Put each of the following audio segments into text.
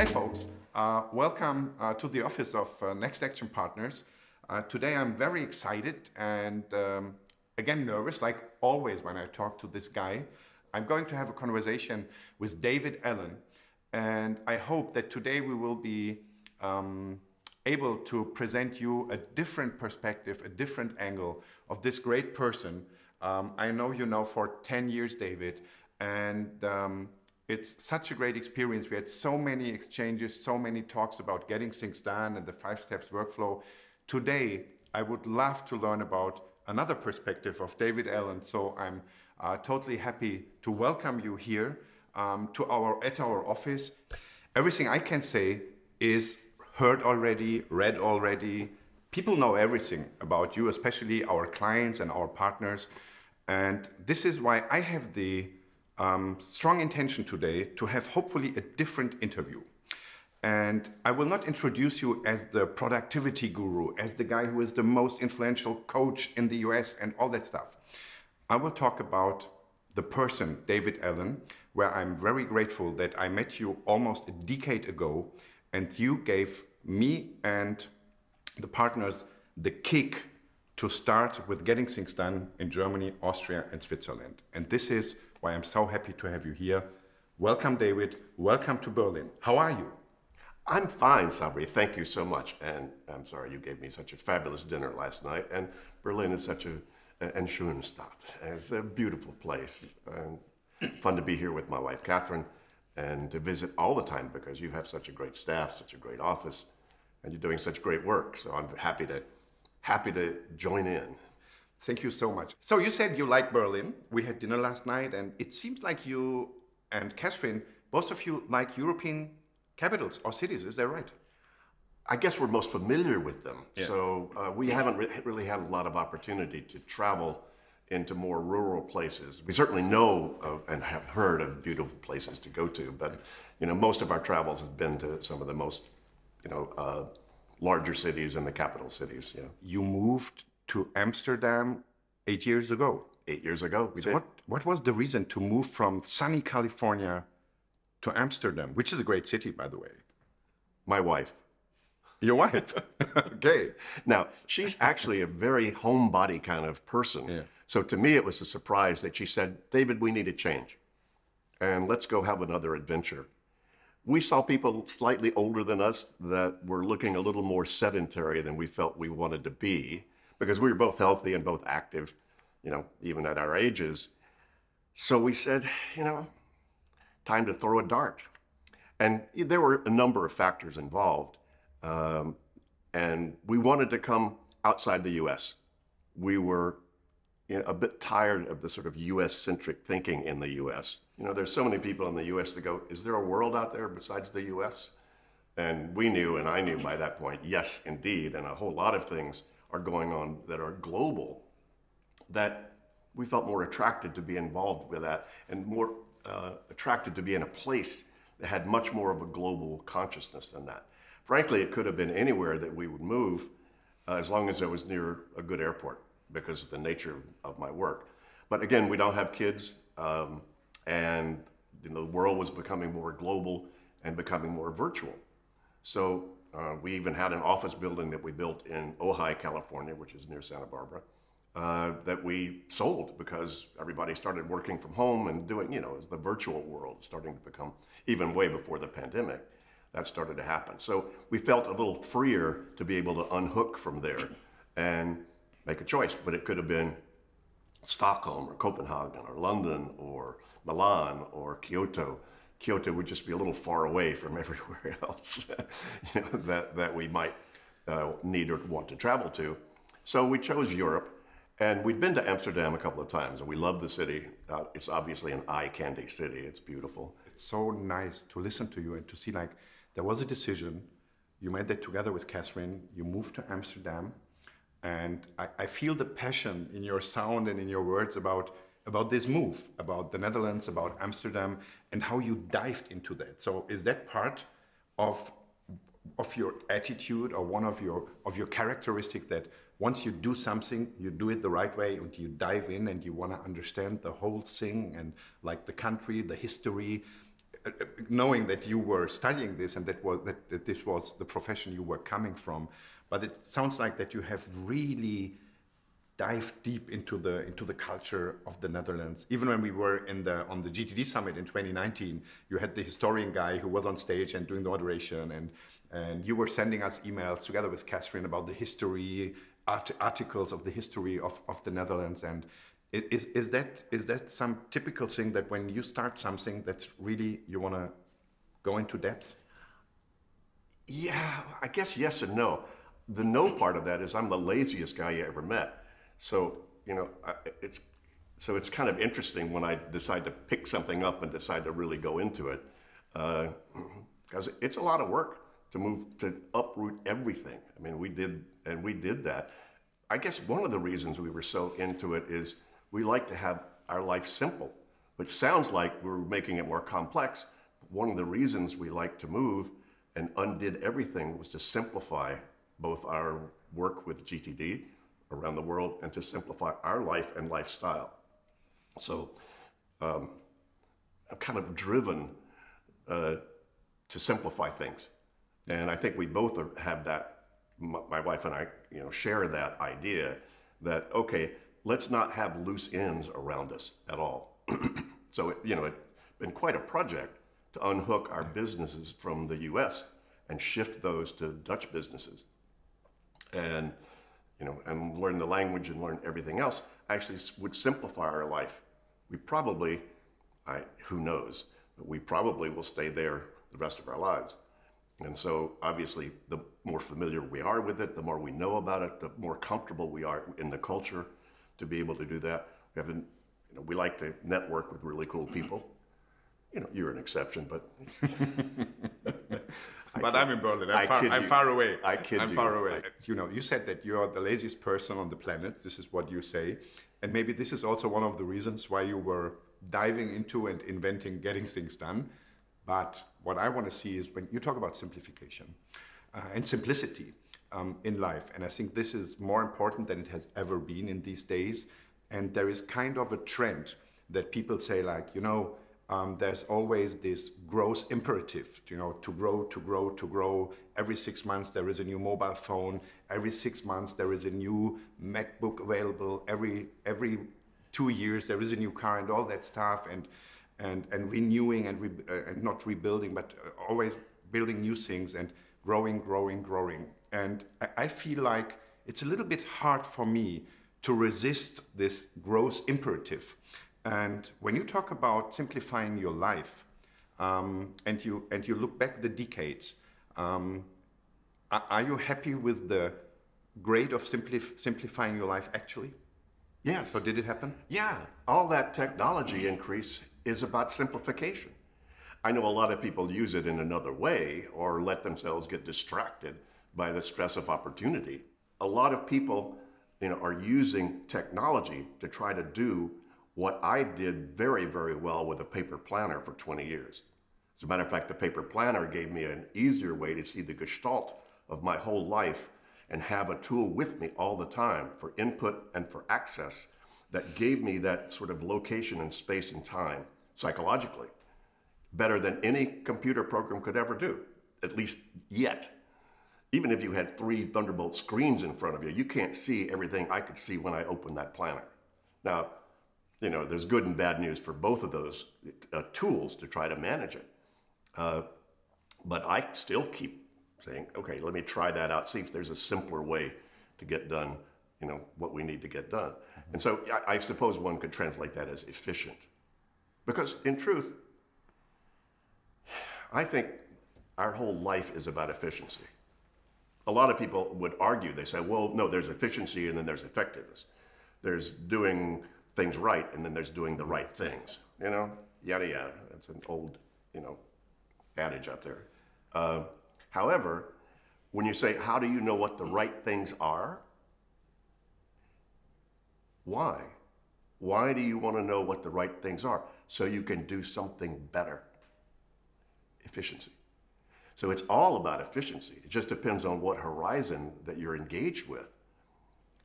Hi folks, welcome to the office of Next Action Partners. Today I'm very excited and again nervous, like always when I talk to this guy. I'm going to have a conversation with David Allen, and I hope that today we will be able to present you a different perspective, a different angle of this great person. I know you know for 10 years, David, and it's such a great experience. We had so many exchanges, so many talks about getting things done and the 5 steps workflow. Today, I would love to learn about another perspective of David Allen. So I'm totally happy to welcome you here at our office. Everything I can say is heard already, read already. People know everything about you, especially our clients and our partners. And this is why I have the strong intention today to have hopefully a different interview. And I will not introduce you as the productivity guru, as the guy who is the most influential coach in the US and all that stuff. I will talk about the person, David Allen, where I'm very grateful that I met you almost a decade ago, and you gave me and the partners the kick to start with getting things done in Germany, Austria, and Switzerland. And this is why I'm so happy to have you here. Welcome, David. Welcome to Berlin. How are you? I'm fine, Sabri. Thank you so much. And I'm sorry you gave me such a fabulous dinner last night. And Berlin is such an schöne Stadt. It's a beautiful place. And fun to be here with my wife, Catherine, and to visit all the time because you have such a great staff, such a great office, and you're doing such great work. So I'm happy to join in. Thank you so much. So you said you like Berlin. We had dinner last night, and it seems like you and Catherine, both of you like European capitals or cities. Is that right? I guess we're most familiar with them. Yeah. So we haven't really had a lot of opportunity to travel into more rural places. We certainly know of and have heard of beautiful places to go to, but you know, most of our travels have been to some of the most, larger cities and the capital cities. Yeah. You moved to Amsterdam 8 years ago. 8 years ago, we did. What was the reason to move from sunny California to Amsterdam, which is a great city, by the way? My wife. Your wife? Okay. Now, she's actually a very homebody kind of person. Yeah. So to me, it was a surprise that she said, David, we need a change. And let's go have another adventure. We saw people slightly older than us that were looking a little more sedentary than we felt we wanted to be, because we were both healthy and both active, even at our ages. So we said, time to throw a dart. And there were a number of factors involved. And we wanted to come outside the US. We were a bit tired of the sort of US-centric thinking in the US. There's so many people in the US that go, is there a world out there besides the US? And we knew, and I knew by that point, yes, indeed, and a whole lot of things are going on that are global, that we felt more attracted to be involved with that and more attracted to be in a place that had much more of a global consciousness than that. Frankly, it could have been anywhere that we would move as long as it was near a good airport because of the nature of my work. But again, we don't have kids, and the world was becoming more global and becoming more virtual. So we even had an office building that we built in Ojai, California, which is near Santa Barbara, that we sold because everybody started working from home and doing, as the virtual world starting to become, even way before the pandemic, that started to happen. So we felt a little freer to be able to unhook from there and make a choice. But it could have been Stockholm or Copenhagen or London or Milan or Kyoto. Kyoto would just be a little far away from everywhere else that we might need or want to travel to. So we chose Europe, and we'd been to Amsterdam a couple of times, and we love the city. It's obviously an eye candy city. It's beautiful. It's so nice to listen to you and to see, like, there was a decision. You made that together with Catherine. You moved to Amsterdam, and I feel the passion in your sound and in your words about this move, about the Netherlands, about Amsterdam, and how you dived into that. So is that part of your attitude or one of your characteristics that once you do something, you do it the right way and you dive in and you want to understand the whole thing and like the country, the history? knowing that you were studying this and that this was the profession you were coming from, but it sounds like that you have really dived deep into the culture of the Netherlands. Even when we were on the GTD summit in 2019, you had the historian guy who was on stage and doing the moderation, and you were sending us emails together with Catherine about the history, articles of the history of the Netherlands. And is that some typical thing that when you start something that's really, you want to go into depth? Yeah, I guess yes and no. The no part of that is I'm the laziest guy you ever met. So, you know, it's kind of interesting when I decide to pick something up and decide to really go into it, because it's a lot of work to uproot everything. I mean, we did that. I guess one of the reasons we were so into it is we like to have our life simple, which sounds like we're making it more complex. One of the reasons we like to move and undid everything was to simplify both our work with GTD around the world and to simplify our life and lifestyle. So I'm kind of driven to simplify things. And I think we both have that, my wife and I, you know, share that idea that, okay, let's not have loose ends around us at all. So, it's been quite a project to unhook our businesses from the US and shift those to Dutch businesses. And and learn the language and learn everything else actually would simplify our life. We probably, who knows, but we probably will stay there the rest of our lives. And so obviously the more familiar we are with it, the more we know about it, the more comfortable we are in the culture to be able to do that. We like to network with really cool people. You're an exception, but but I'm in Berlin. I'm far away. I kid you. I'm far away. You said that you are the laziest person on the planet. This is what you say. And maybe this is also one of the reasons why you were diving into and inventing getting things done. But what I want to see is when you talk about simplification and simplicity in life. And I think this is more important than it has ever been in these days. And there is kind of a trend that people say like, there's always this growth imperative, to grow. Every 6 months there is a new mobile phone. Every 6 months there is a new MacBook available. Every 2 years there is a new car and all that stuff, and renewing and not rebuilding, but always building new things and growing. And I feel like it's a little bit hard for me to resist this growth imperative. And when you talk about simplifying your life, and you look back the decades, are you happy with the grade of simplifying your life actually? Yes. So did it happen? Yeah. All that technology increase is about simplification. I know a lot of people use it in another way or let themselves get distracted by the stress of opportunity. A lot of people, are using technology to try to do what I did very, very well with a paper planner for 20 years. As a matter of fact, the paper planner gave me an easier way to see the gestalt of my whole life and have a tool with me all the time for input and for access that gave me that sort of location and space and time psychologically, better than any computer program could ever do, at least yet. Even if you had 3 Thunderbolt screens in front of you, you can't see everything I could see when I opened that planner. Now, there's good and bad news for both of those tools to try to manage it. But I still keep saying, okay, let me try that out, see if there's a simpler way to get done, what we need to get done. Mm-hmm. And so I suppose one could translate that as efficient. Because in truth, I think our whole life is about efficiency. A lot of people would argue, they say, well, no, there's efficiency and then there's effectiveness. There's doing things right and then there's doing the right things, yada, yada. That's an old, adage out there. However, when you say, how do you know what the right things are? Why? Why do you want to know what the right things are? So you can do something better. Efficiency. So it's all about efficiency. It just depends on what horizon that you're engaged with.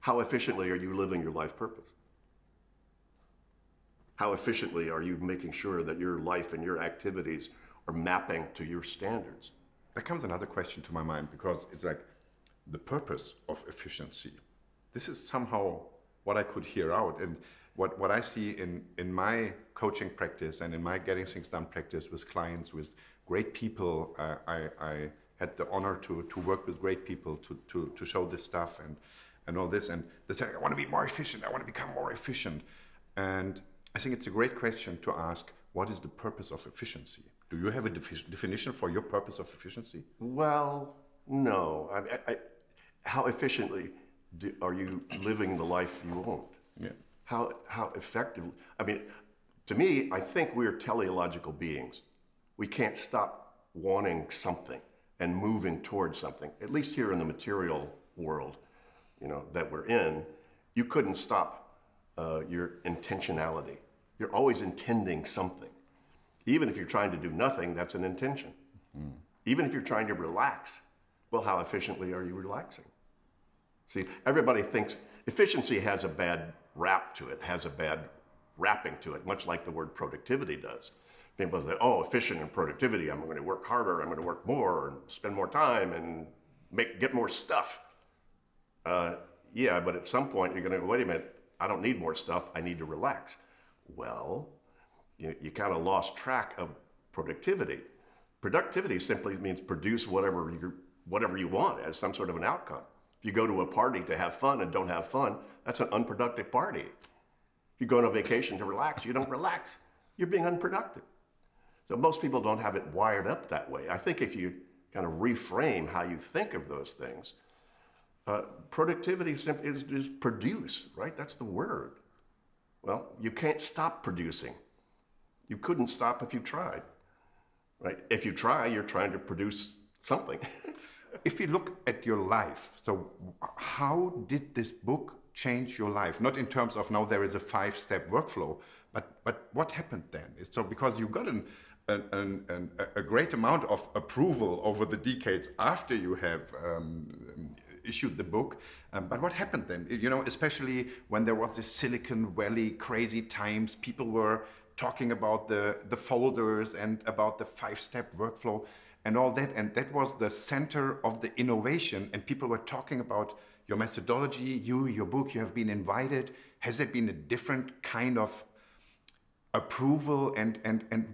How efficiently are you living your life purpose? How efficiently are you making sure that your life and your activities are mapping to your standards? There comes another question to my mind, because it's like the purpose of efficiency. This is somehow what I could hear out, and what I see in my coaching practice and in my getting things done practice with clients, with great people. I had the honor to work with great people to show this stuff and all this, and they say, I want to be more efficient, I want to become more efficient. And I think it's a great question to ask, what is the purpose of efficiency? Do you have a definition for your purpose of efficiency? Well, no. How efficiently are you living the life you want? Yeah. How effective? I mean, to me, I think we're teleological beings. We can't stop wanting something and moving towards something. At least here in the material world, that we're in, you couldn't stop your intentionality. You're always intending something. Even if you're trying to do nothing, that's an intention. Mm. Even if you're trying to relax, well, how efficiently are you relaxing? See, everybody thinks efficiency has a bad rap to it, has a bad wrapping to it, much like the word productivity does. People say, oh, efficient and productivity, I'm going to work harder, I'm going to work more, and spend more time, and get more stuff. Yeah, but at some point you're going to go, wait a minute, I don't need more stuff, I need to relax. Well, you kind of lost track of productivity. Productivity simply means produce whatever you want as some sort of an outcome. If you go to a party to have fun and don't have fun, that's an unproductive party. If you go on a vacation to relax, you don't relax. You're being unproductive. So most people don't have it wired up that way. I think if you kind of reframe how you think of those things, productivity simply is produce, right? That's the word. Well, you can't stop producing. You couldn't stop if you tried, right? If you try, you're trying to produce something. If you look at your life, so how did this book change your life? Not in terms of now there is a 5-step workflow, but what happened then? So because you got a great amount of approval over the decades after you have issued the book, but what happened then? Especially when there was this Silicon Valley crazy times, people were talking about the folders and about the 5-step workflow and all that, and that was the center of the innovation, and people were talking about your methodology, your book, you have been invited. Has there been a different kind of approval, and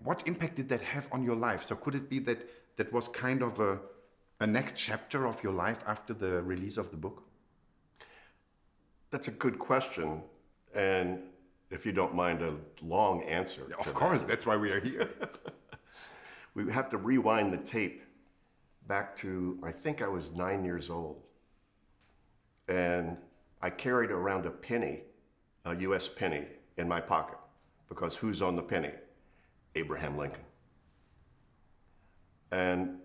what impact did that have on your life? So could it be that was kind of a next chapter of your life after the release of the book? That's a good question, and if you don't mind a long answer. Of course, that's why we are here. We have to rewind the tape back to, I think I was 9 years old. And I carried around a penny, a US penny, in my pocket. Because who's on the penny? Abraham Lincoln. And,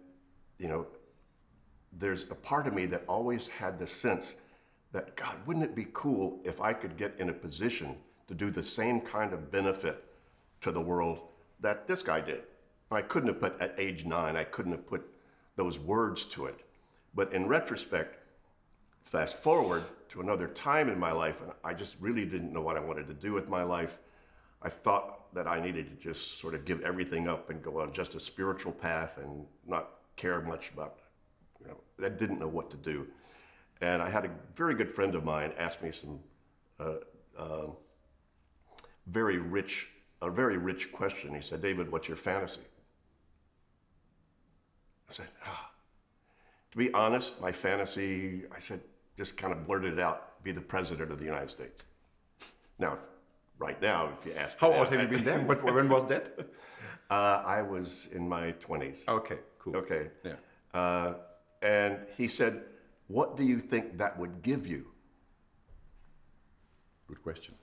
there's a part of me that always had the sense that, God, wouldn't it be cool if I could get in a position to do the same kind of benefit to the world that this guy did. I couldn't have put, at age 9, I couldn't have put those words to it. But in retrospect, fast forward to another time in my life, and I just really didn't know what I wanted to do with my life. I thought that I needed to just sort of give everything up and go on just a spiritual path and not care much about, I didn't know what to do. And I had a very good friend of mine ask me some very rich question. He said, David, what's your fantasy? I said, to be honest, my fantasy, I said, just kind of blurted it out, be the president of the United States. Now, right now, if you ask me. How old have you been then? When was that? I was in my 20s. Okay, cool. Okay. Yeah. And he said, what do you think that would give you? Good question.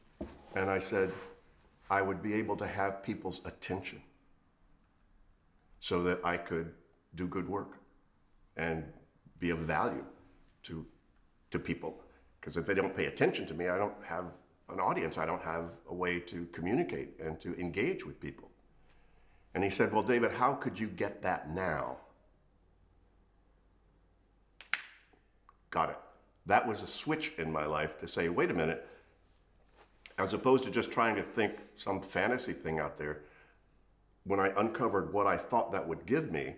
And I said, I would be able to have people's attention so that I could do good work and be of value to people. Because if they don't pay attention to me, I don't have an audience. I don't have a way to communicate and to engage with people. And he said, well, David, how could you get that now? Got it. That was a switch in my life to say, wait a minute, as opposed to just trying to think some fantasy thing out there. When I uncovered what I thought that would give me,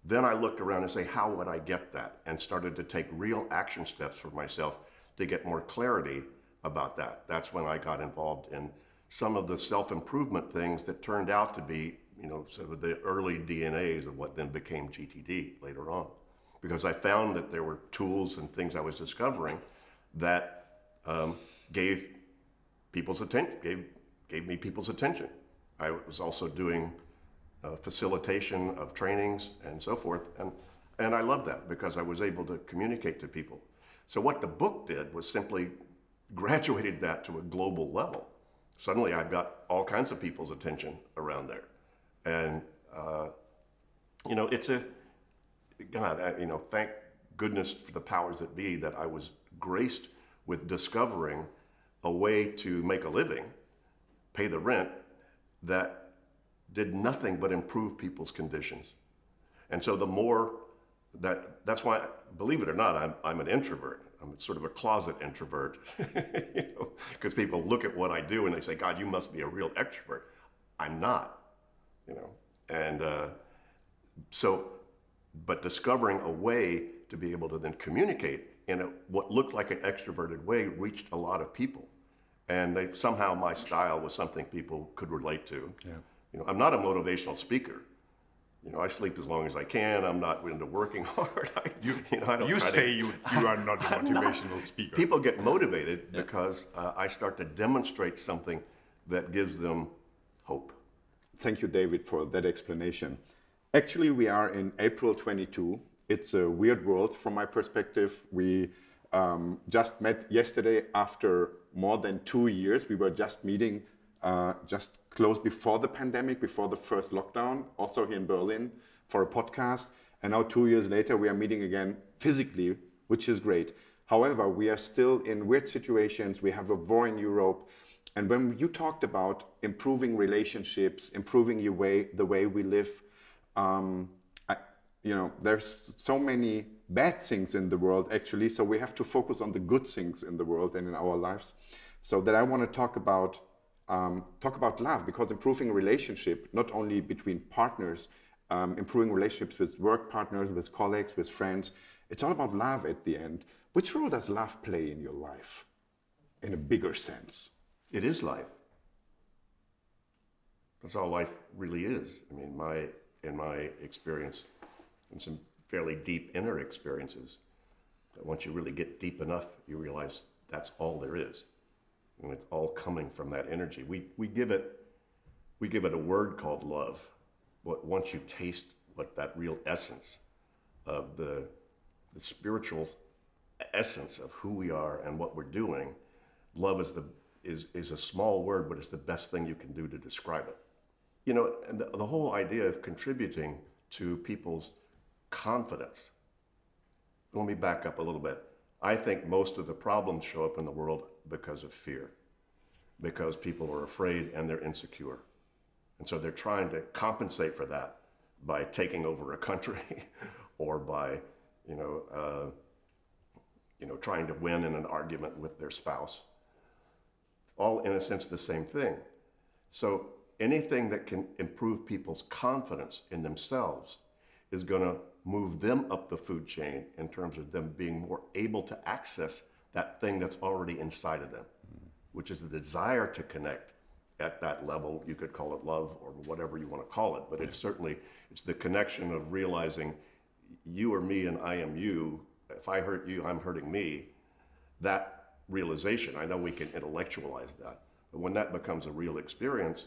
then I looked around and say, how would I get that? And started to take real action steps for myself to get more clarity about that. That's when I got involved in some of the self-improvement things that turned out to be, sort of the early DNAs of what then became GTD later on. Because I found that there were tools and things I was discovering that gave me people's attention. I was also doing facilitation of trainings and so forth, and I loved that because I was able to communicate to people. So what the book did was simply graduated that to a global level. Suddenly I've got all kinds of people's attention around there. And, it's thank goodness for the powers that be that I was graced with discovering a way to make a living, pay the rent, that did nothing but improve people's conditions. And so the more that's why, believe it or not, I'm an introvert. I'm sort of a closet introvert, because people look at what I do and they say, God, you must be a real extrovert. I'm not, and but discovering a way to be able to then communicate in what looked like an extroverted way reached a lot of people. And somehow my style was something people could relate to. Yeah. I'm not a motivational speaker. I sleep as long as I can. I'm not into working hard. You are not a motivational speaker. People get motivated because I start to demonstrate something that gives them hope. Thank you, David, for that explanation. Actually, we are in April 22. It's a weird world from my perspective. We just met yesterday after more than 2 years. We were just meeting just close before the pandemic, before the first lockdown, also here in Berlin for a podcast. And now 2 years later, we are meeting again physically, which is great. However, we are still in weird situations. We have a war in Europe. And when you talked about improving relationships, improving the way we live, there's so many bad things in the world actually. So we have to focus on the good things in the world and in our lives. So that I want to talk about love, because improving relationship, not only between partners, improving relationships with work partners, with colleagues, with friends, it's all about love at the end. Which role does love play in your life in a bigger sense? It is life. That's all life really is. I mean, in my experience, and some fairly deep inner experiences, that once you really get deep enough, you realize that's all there is. And it's all coming from that energy. We give it a word called love. But once you taste what that real essence of the spiritual essence of who we are and what we're doing, love is a small word, but it's the best thing you can do to describe it. And the whole idea of contributing to people's confidence. Let me back up a little bit. I think most of the problems show up in the world because of fear, because people are afraid and they're insecure. And so they're trying to compensate for that by taking over a country or by, trying to win in an argument with their spouse. All in a sense the same thing. So anything that can improve people's confidence in themselves is going to move them up the food chain in terms of them being more able to access that thing that's already inside of them, which is the desire to connect at that level. You could call it love or whatever you want to call it, but it's the connection of realizing you are me and I am you. If I hurt you, I'm hurting me. That realization, I know we can intellectualize that, but when that becomes a real experience,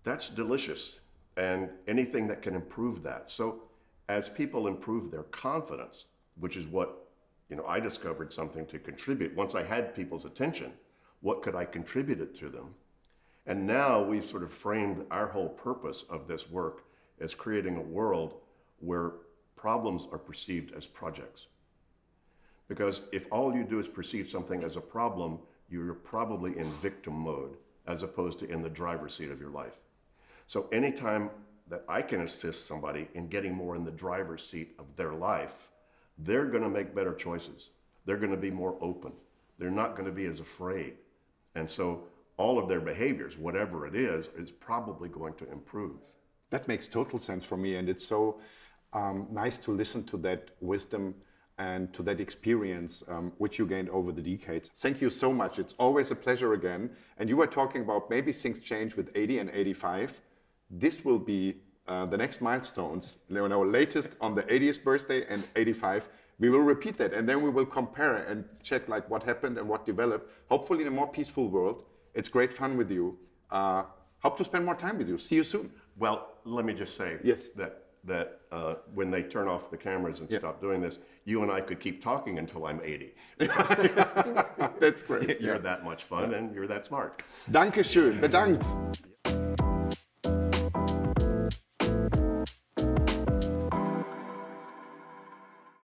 that's delicious. And anything that can improve that. So as people improve their confidence, which is what, I discovered something to contribute. Once I had people's attention, what could I contribute it to them? And now we've sort of framed our whole purpose of this work as creating a world where problems are perceived as projects. Because if all you do is perceive something as a problem, you're probably in victim mode as opposed to in the driver's seat of your life. So anytime that I can assist somebody in getting more in the driver's seat of their life, they're going to make better choices. They're going to be more open. They're not going to be as afraid. And so all of their behaviors, whatever it is probably going to improve. That makes total sense for me, and it's so nice to listen to that wisdom and to that experience which you gained over the decades. Thank you so much. It's always a pleasure again. And you were talking about maybe things change with 80 and 85. This will be the next milestones. Our latest on the 80th birthday and 85. We will repeat that, and then we will compare and check like what happened and what developed. Hopefully in a more peaceful world. It's great fun with you. Hope to spend more time with you. See you soon. Well, let me just say that when they turn off the cameras and stop doing this, you and I could keep talking until I'm 80. That's great. You're that much fun and you're that smart. Dankeschön. Bedankt.